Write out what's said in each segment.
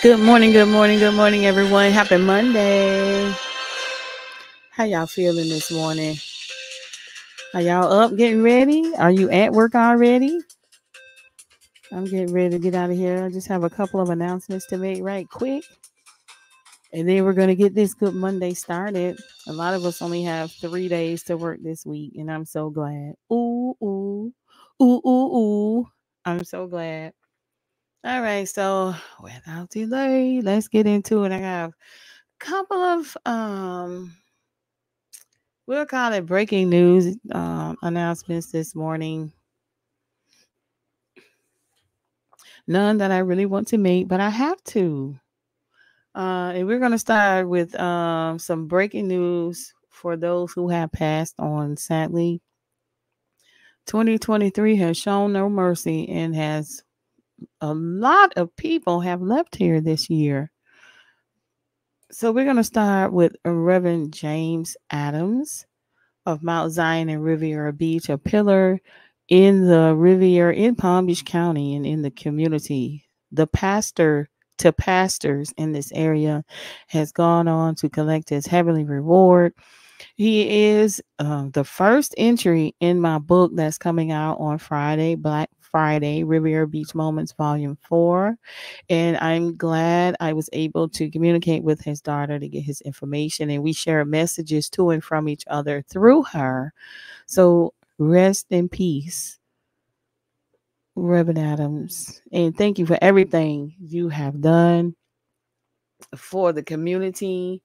Good morning, good morning, good morning, everyone. Happy Monday. How y'all feeling this morning? Are y'all up getting ready? Are you at work already? I'm getting ready to get out of here. I just have a couple of announcements to make right quick. And then we're going to get this Good Monday started. A lot of us only have 3 days to work this week, and I'm so glad. Ooh, ooh, ooh, ooh, ooh. I'm so glad. All right, so without delay, let's get into it. I got a couple of we'll call it breaking news announcements this morning. None that I really want to make, but I have to. And we're going to start with some breaking news for those who have passed on. Sadly, 2023 has shown no mercy and has a lot of people have left here this year. So we're going to start with Reverend James Adams of Mount Zion and Riviera Beach, a pillar in the Riviera in Palm Beach County and in the community. The pastor to pastors in this area has gone on to collect his heavenly reward. He is the first entry in my book that's coming out on Friday, Black Friday, Riviera Beach Moments, Volume 4. And I'm glad I was able to communicate with his daughter to get his information. And we share messages to and from each other through her. So rest in peace, Reverend Adams. And thank you for everything you have done for the community.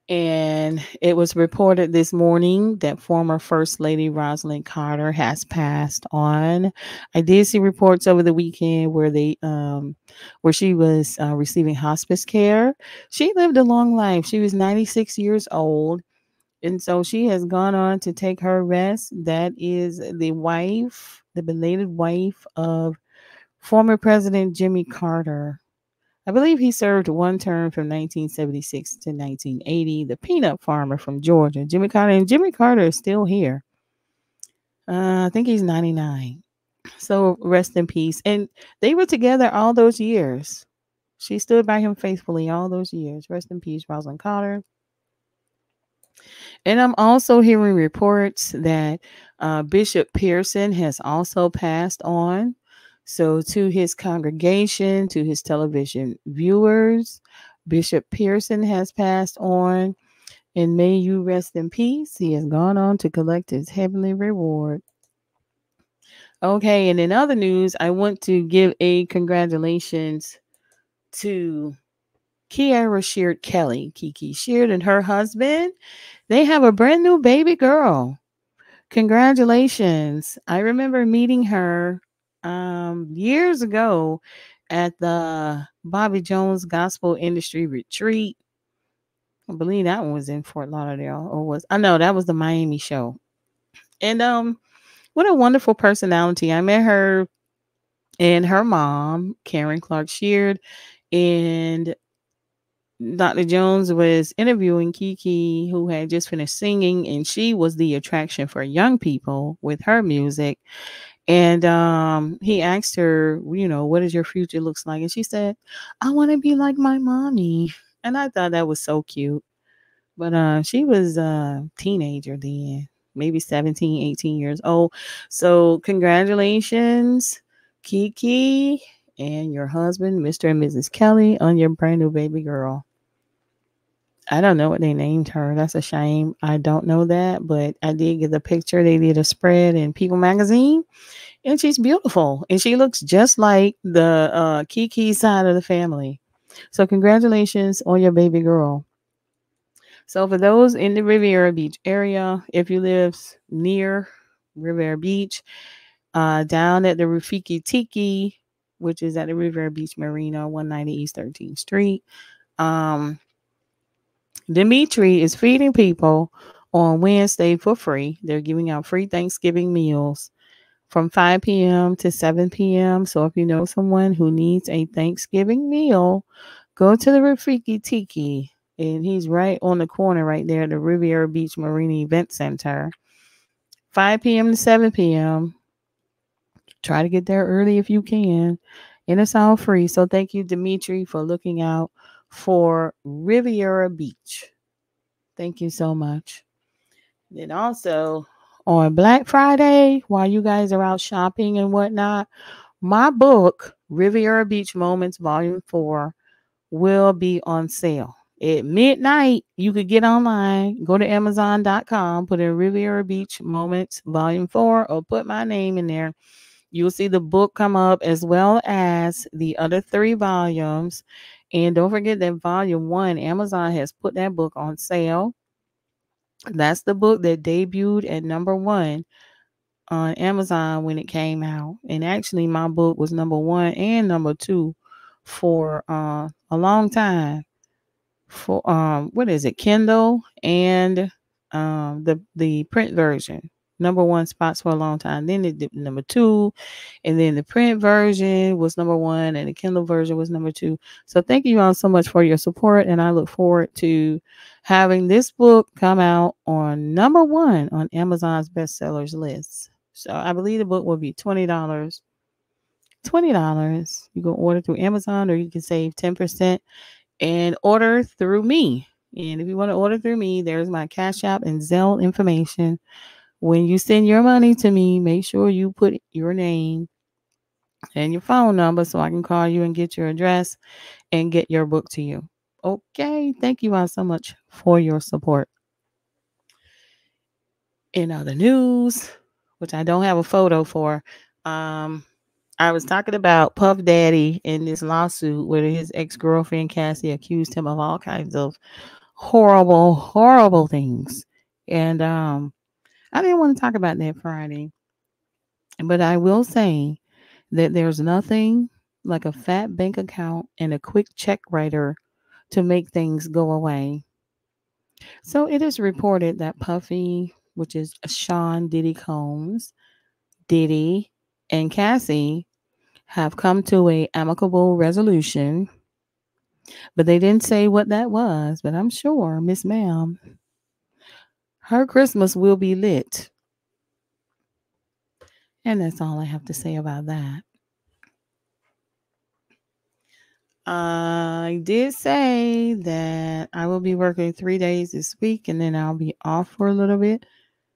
And it was reported this morning that former First Lady Rosalind Carter has passed on. I did see reports over the weekend where she was receiving hospice care. She lived a long life. She was 96 years old, and so she has gone on to take her rest. That is the belated wife of former President Jimmy Carter. I believe he served one term from 1976 to 1980, the peanut farmer from Georgia, Jimmy Carter. And Jimmy Carter is still here. I think he's 99. So rest in peace. And they were together all those years. She stood by him faithfully all those years. Rest in peace, Rosalind Carter. And I'm also hearing reports that Bishop Pearson has also passed on. So, to his congregation, to his television viewers, Bishop Pearson has passed on, and may you rest in peace. He has gone on to collect his heavenly reward. Okay, and in other news, I want to give a congratulations to Kierra Sheard-Kelly, Kiki Sheard, and her husband. They have a brand new baby girl. Congratulations. I remember meeting her years ago at the Bobby Jones Gospel Industry Retreat. I believe that one was in Fort Lauderdale, I know that was the Miami show. And what a wonderful personality. I met her and her mom, Karen Clark Sheard, and Dr. Jones was interviewing Kiki, who had just finished singing, and she was the attraction for young people with her music. And he asked her, what does your future looks like? And she said, I want to be like my mommy. And I thought that was so cute. But she was a teenager then, maybe 17, 18 years old. So congratulations, Kiki, and your husband, Mr. and Mrs. Kelly, on your brand new baby girl. I don't know what they named her. That's a shame. I don't know that, but I did get the picture. They did a spread in People magazine, and she's beautiful, and she looks just like the Kiki side of the family. So congratulations on your baby girl. So for those in the Riviera Beach area, if you live near Riviera Beach, down at the Rafiki Tiki, which is at the Riviera Beach Marina, 190 East 13th Street, Dimitri is feeding people on Wednesday for free. They're giving out free Thanksgiving meals from 5 p.m. to 7 p.m. So if you know someone who needs a Thanksgiving meal, go to the Rafiki Tiki. And he's right on the corner right there at the Riviera Beach Marina Event Center. 5 p.m. to 7 p.m. Try to get there early if you can. and it's all free. So thank you, Dimitri, for looking out for Riviera Beach. Thank you so much. Then also on Black Friday, while you guys are out shopping and whatnot, my book, Riviera Beach Moments Volume 4, will be on sale. At midnight, you could get online, go to Amazon.com, put in Riviera Beach Moments Volume 4, or put my name in there. You'll see the book come up as well as the other 3 volumes. And don't forget that Volume 1, Amazon has put that book on sale. That's the book that debuted at number 1 on Amazon when it came out. And actually, my book was number 1 and number 2 for a long time. For what is it, Kindle and the print version. Number 1 spots for a long time. Then it did number 2, and then the print version was number 1, and the Kindle version was number 2. So thank you all so much for your support, and I look forward to having this book come out on number 1 on Amazon's bestsellers list. So I believe the book will be $20. $20. You can order through Amazon, or you can save 10% and order through me. And if you want to order through me, there's my Cash App and Zelle information. When you send your money to me, make sure you put your name and your phone number so I can call you and get your address and get your book to you. Okay. Thank you all so much for your support. In other news, which I don't have a photo for, I was talking about Puff Daddy in this lawsuit where his ex-girlfriend Cassie accused him of all kinds of horrible, horrible things. And I didn't want to talk about that Friday, but I will say that there's nothing like a fat bank account and a quick check writer to make things go away. So it is reported that Puffy, which is Sean Diddy Combs, Diddy, and Cassie have come to a amicable resolution, but they didn't say what that was. But I'm sure Miss Ma'am, her Christmas will be lit. And that's all I have to say about that. I did say that I will be working 3 days this week, and then I'll be off for a little bit.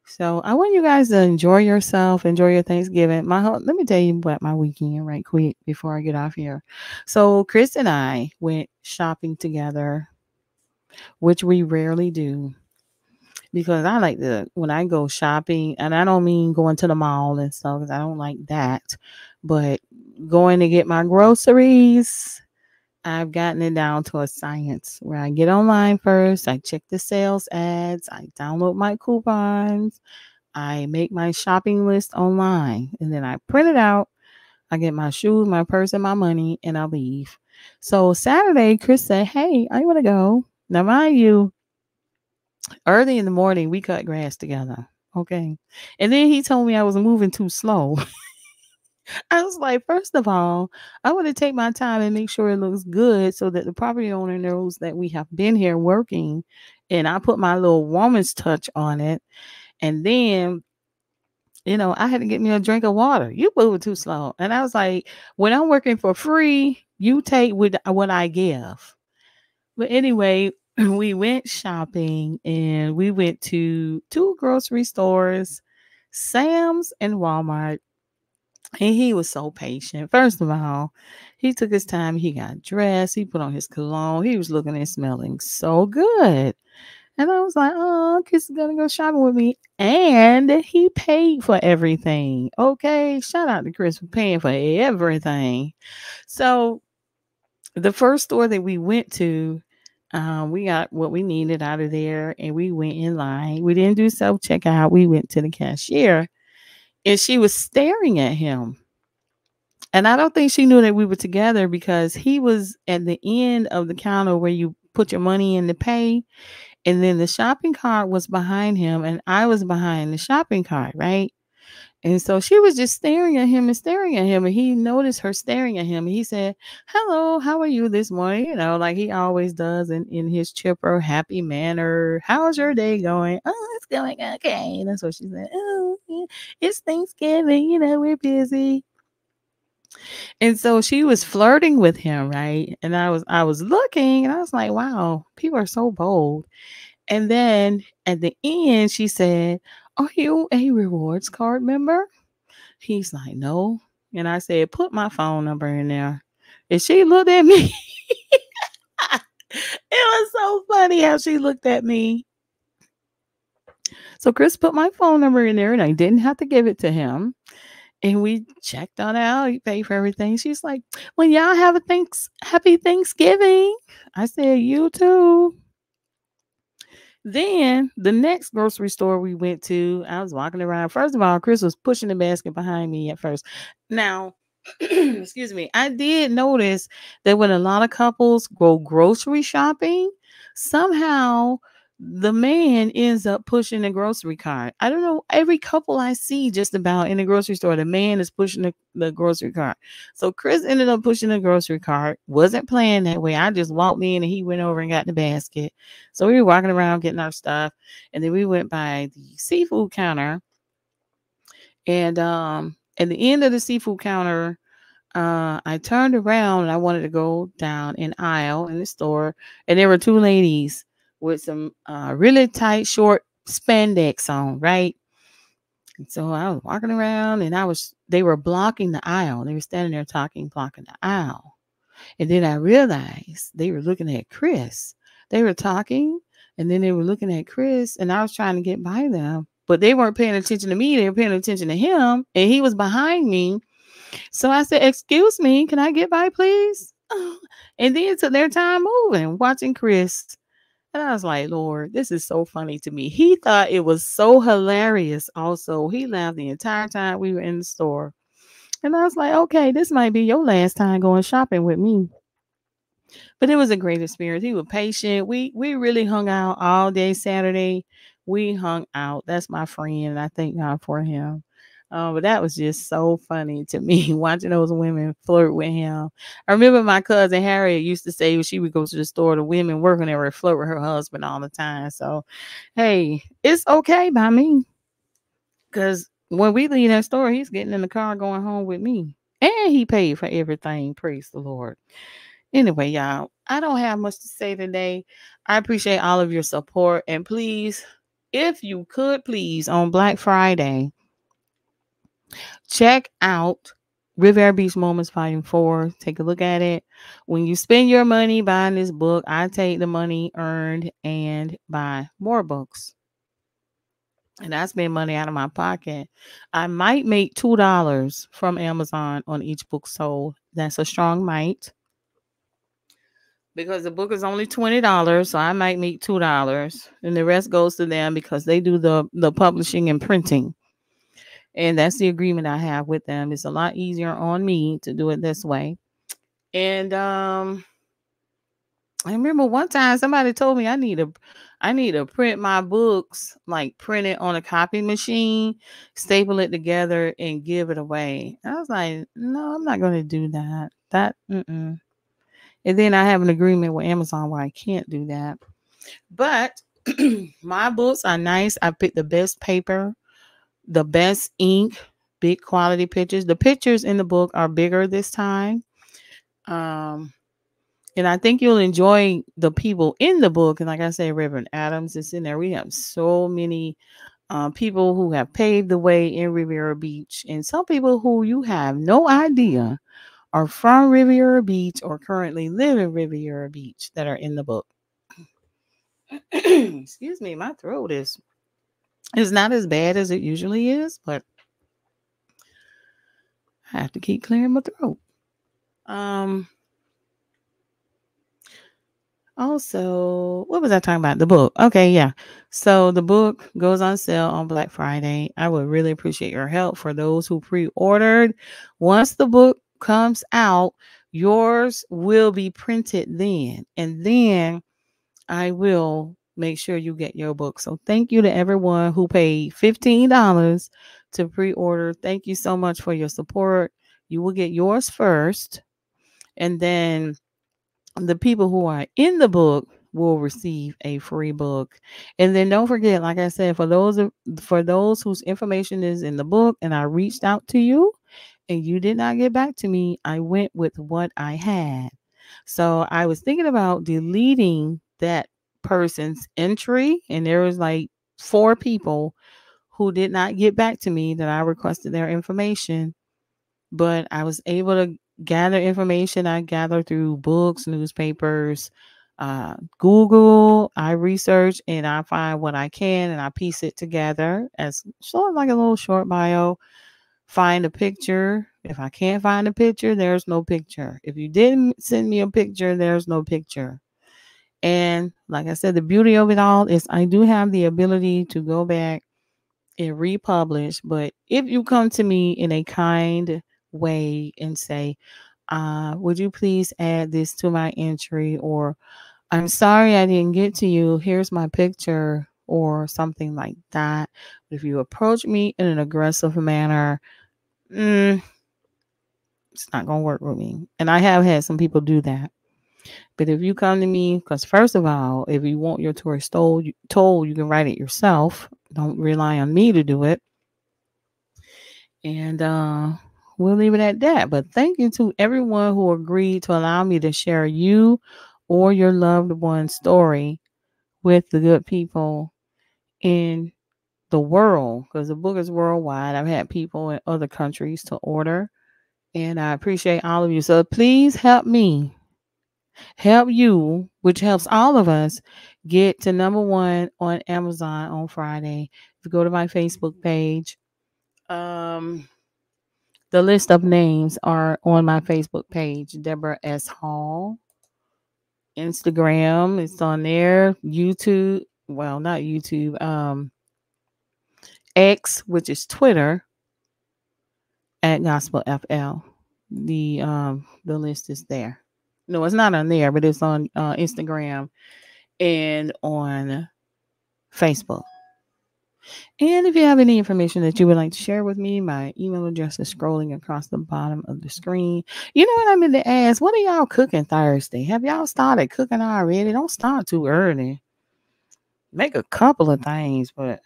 So I want you guys to enjoy yourself, enjoy your Thanksgiving. Let me tell you about my weekend right quick before I get off here. So Chris and I went shopping together, which we rarely do, because I like to, when I go shopping, and I don't mean going to the mall and stuff, because I don't like that, but going to get my groceries, I've gotten it down to a science where I get online first, I check the sales ads, I download my coupons, I make my shopping list online, and then I print it out. I get my shoes, my purse, and my money, and I leave. So Saturday, Chris said, "Hey, I want to go." Now, mind you, early in the morning, we cut grass together. Okay. And then he told me I was moving too slow. I was like, first of all, I want to take my time and make sure it looks good so that the property owner knows that we have been here working. And I put my little woman's touch on it. And then, I had to get me a drink of water. You moving too slow. And I was like, when I'm working for free, you take what I give. But anyway, we went shopping and we went to 2 grocery stores, Sam's and Walmart. And he was so patient. First of all, he took his time. He got dressed. He put on his cologne. He was looking and smelling so good. And I was like, oh, Chris is going to go shopping with me. And he paid for everything. Okay. Shout out to Chris for paying for everything. So the first store that we went to, we got what we needed out of there and we went in line. We didn't do self-checkout. We went to the cashier and she was staring at him. And I don't think she knew that we were together because he was at the end of the counter where you put your money in to pay. And then the shopping cart was behind him and I was behind the shopping cart, right? And so she was just staring at him and staring at him. And he noticed her staring at him. And he said, "Hello, how are you this morning?" Like he always does in his chipper, happy manner. "How's your day going?" "Oh, it's going okay." That's what she said. "Oh, yeah, it's Thanksgiving. We're busy." And so she was flirting with him, right? And I was looking and I was like, wow, people are so bold. And then at the end, she said, "Are you a rewards card member?" He's like, "No." And I said, "Put my phone number in there." And she looked at me. It was so funny how she looked at me. So Chris put my phone number in there and I didn't have to give it to him. And we checked on out. He paid for everything. She's like, "Well, y'all have a happy Thanksgiving." I said, "You too." Then the next grocery store we went to, I was walking around. First of all, Chris was pushing the basket behind me at first. Now, excuse me, I did notice that when a lot of couples go grocery shopping, somehow the man ends up pushing the grocery cart. I don't know. Every couple I see just about in the grocery store, the man is pushing the grocery cart. So Chris ended up pushing the grocery cart. Wasn't playing that way. I just walked in and he went over and got the basket. So we were walking around getting our stuff. And then we went by the seafood counter. And at the end of the seafood counter, I turned around and I wanted to go down an aisle in the store, and there were two ladies with some really tight, short spandex on, right? And so I was walking around, and they were blocking the aisle. They were standing there talking, blocking the aisle. And then I realized they were looking at Chris. They were talking, and then they were looking at Chris, and I was trying to get by them, but they weren't paying attention to me. They were paying attention to him, and he was behind me. So I said, "Excuse me, can I get by, please?" And then took their time moving, watching Chris. And I was like, Lord, this is so funny to me. He thought it was so hilarious. Also, he laughed the entire time we were in the store. And I was like, okay, this might be your last time going shopping with me. But it was a great experience. He was patient. We really hung out all day Saturday. We hung out. That's my friend. I thank God for him. But that was just so funny to me watching those women flirt with him. I remember my cousin Harriet used to say when she would go to the store, the women working there would flirt with her husband all the time. So, hey, it's okay by me because when we leave that store, he's getting in the car going home with me, and he paid for everything. Praise the Lord. Anyway, y'all, I don't have much to say today. I appreciate all of your support. And please, if you could, please, on Black Friday, check out Riviera Beach Moments Volume 4. Take a look at it. When you spend your money buying this book, I take the money earned and buy more books. And I spend money out of my pocket. I might make $2 from Amazon on each book sold. That's a strong might. Because the book is only $20, so I might make $2, and the rest goes to them because they do the publishing and printing, and that's the agreement I have with them. It's a lot easier on me to do it this way. And I remember one time somebody told me I need to print my books, like print it on a copy machine, staple it together, and give it away. I was like, no, I'm not going to do that. Mm-mm. And then I have an agreement with Amazon where I can't do that. But my books are nice. I picked the best paper, the best ink, big quality pictures. The pictures in the book are bigger this time. Um, and I think you'll enjoy the people in the book. And like I said, Reverend Adams is in there. We have so many people who have paved the way in Riviera Beach, and some people who you have no idea are from Riviera Beach or currently live in Riviera Beach that are in the book. Excuse me, my throat is not as bad as it usually is, but I have to keep clearing my throat. Um Also, what was I talking about? The book. Okay, yeah. So the book goes on sale on Black Friday. I would really appreciate your help for those who pre-ordered. Once the book comes out, yours will be printed then. And then I will make sure you get your book. So thank you to everyone who paid $15 to pre-order. Thank you so much for your support. You will get yours first, and then the people who are in the book will receive a free book. And then don't forget, like I said, for those whose information is in the book and I reached out to you and you did not get back to me, I went with what I had. So I was thinking about deleting that person's entry, and there was like four people who did not get back to me that I requested their information, but I was able to gather information. I gathered through books, newspapers, Google. I research and I find what I can and I piece it together as sort of like a little short bio. Find a picture. If I can't find a picture, there's no picture. If you didn't send me a picture, there's no picture. And like I said, the beauty of it all is I do have the ability to go back and republish. But if you come to me in a kind way and say, would you please add this to my entry? Or I'm sorry I didn't get to you. Here's my picture, or something like that. If you approach me in an aggressive manner, mm, it's not going to work with me. And I have had some people do that. But if you come to me, because first of all, if you want your story told, you can write it yourself. Don't rely on me to do it. And we'll leave it at that. But thank you to everyone who agreed to allow me to share you or your loved one's story with the good people in the world, because the book is worldwide. I've had people in other countries to order, and I appreciate all of you. So please help me help you, which helps all of us get to number one on Amazon on Friday. If you go to my Facebook page, um, the list of names are on my Facebook page, Deborah S. Hall. Instagram, it's on there. YouTube, well, not YouTube, X, which is Twitter, at Gospel FL. The list is there. No, it's not on there, but it's on Instagram and on Facebook. And if you have any information that you would like to share with me, my email address is scrolling across the bottom of the screen. You know what I meant to ask? What are y'all cooking Thursday? Have y'all started cooking already? Don't start too early. Make a couple of things, but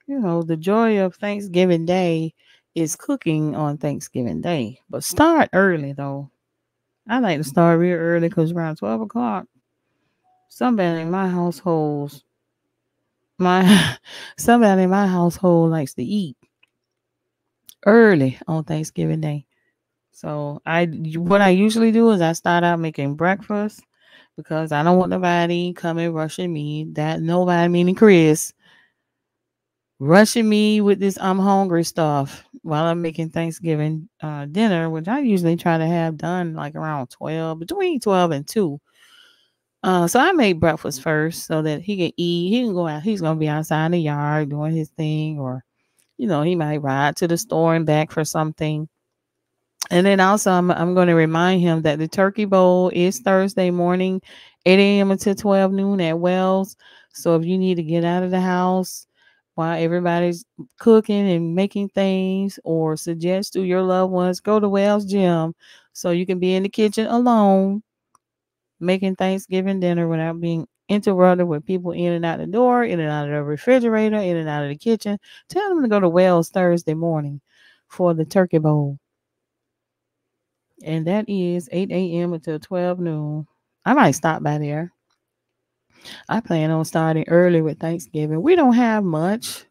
the joy of Thanksgiving Day is cooking on Thanksgiving Day. But start early though. I like to start real early because around 12 o'clock, somebody in my household, my somebody in my household likes to eat early on Thanksgiving Day. So what I usually do is I start out making breakfast because I don't want nobody coming rushing me. That nobody, meaning Chris, rushing me with this I'm hungry stuff while I'm making Thanksgiving dinner, which I usually try to have done like around 12, between 12 and 2. So I made breakfast first so that he can eat. He can go out. He's going to be outside in the yard doing his thing, or, he might ride to the store and back for something. And then also, I'm going to remind him that the turkey bowl is Thursday morning, 8 a.m. until 12 noon at Wells. So if you need to get out of the house while everybody's cooking and making things, or suggest to your loved ones, go to Wells Gym so you can be in the kitchen alone making Thanksgiving dinner without being interrupted with people in and out the door, in and out of the refrigerator, in and out of the kitchen. Tell them to go to Wells Thursday morning for the turkey bowl. And that is 8 a.m. until 12 noon. I might stop by there. I plan on starting early with Thanksgiving. We don't have much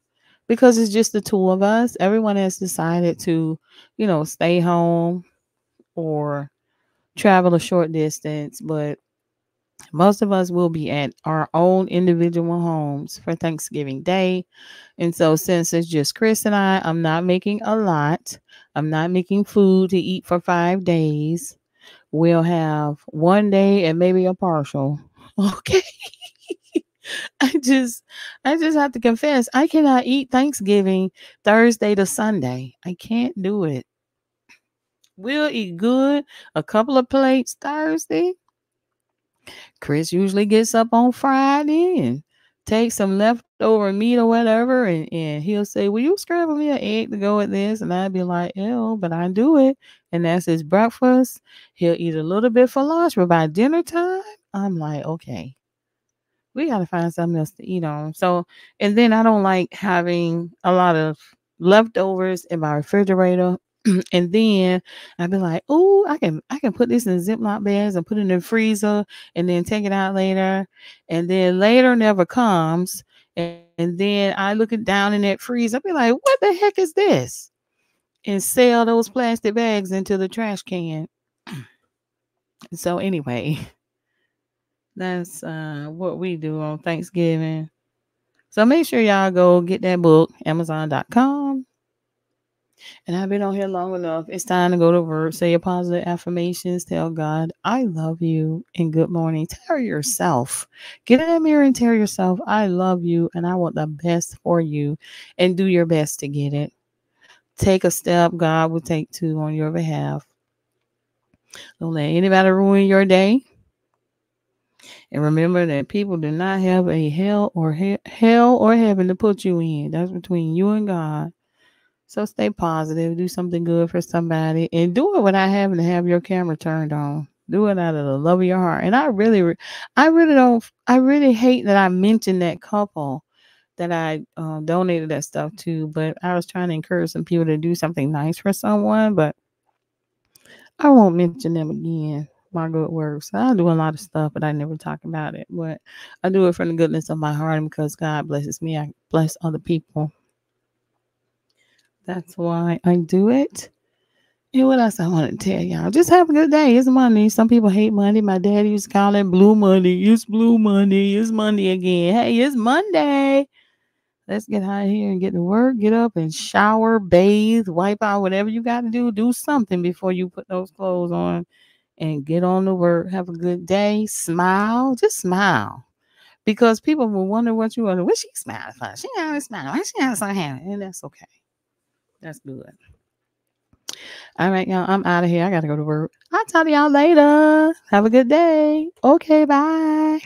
because it's just the two of us. Everyone has decided to, stay home or travel a short distance. But most of us will be at our own individual homes for Thanksgiving Day. And so, since it's just Chris and I'm not making a lot. I'm not making food to eat for 5 days. We'll have one day and maybe a partial. Okay. I just have to confess, I cannot eat Thanksgiving Thursday to Sunday. I can't do it. We'll eat good, a couple of plates Thursday. Chris usually gets up on Friday and takes some leftover meat or whatever, and he'll say, will you scramble me an egg to go with this? And I'd be like, ew, but I do it. And that's his breakfast. He'll eat a little bit for lunch, but by dinner time, I'm like, okay, we got to find something else to eat on. So, and then I don't like having a lot of leftovers in my refrigerator. And then I'd be like, "Oh, I can put this in Ziploc bags and put it in the freezer, and then take it out later." And then later never comes. And then I look it down in that freezer. I'd be like, "What the heck is this?" And sell those plastic bags into the trash can. So anyway, that's what we do on Thanksgiving. So make sure y'all go get that book, Amazon.com. And I've been on here long enough. It's time to go to work. Say your positive affirmations. Tell God, I love you, and good morning. Tell yourself. Get in that mirror and tell yourself, I love you and I want the best for you, and do your best to get it. Take a step God will take two on your behalf. Don't let anybody ruin your day. And remember that people do not have a hell or heaven to put you in. That's between you and God. So stay positive, do something good for somebody, and do it without having to have your camera turned on. Do it out of the love of your heart. And I really hate that I mentioned that couple that I donated that stuff to, but I was trying to encourage some people to do something nice for someone, but I won't mention them again. My good works. I do a lot of stuff, but I never talk about it. But I do it from the goodness of my heart, and because God blesses me, I bless other people. That's why I do it. And what else I want to tell y'all? Just have a good day. It's Monday. Some people hate Monday. My daddy used to call it Blue Monday. It's Blue Monday. It's Monday again. Hey, it's Monday. Let's get out of here and get to work. Get up and shower, bathe, wipe out, whatever you got to do. Do something before you put those clothes on and get on to work. Have a good day. Smile. Just smile. Because people will wonder what you are. What she smiling for? She always smiling. Why she always so happy? And that's okay. That's good. All right, y'all. I'm out of here. I got to go to work. I'll talk to y'all later. Have a good day. Okay, bye.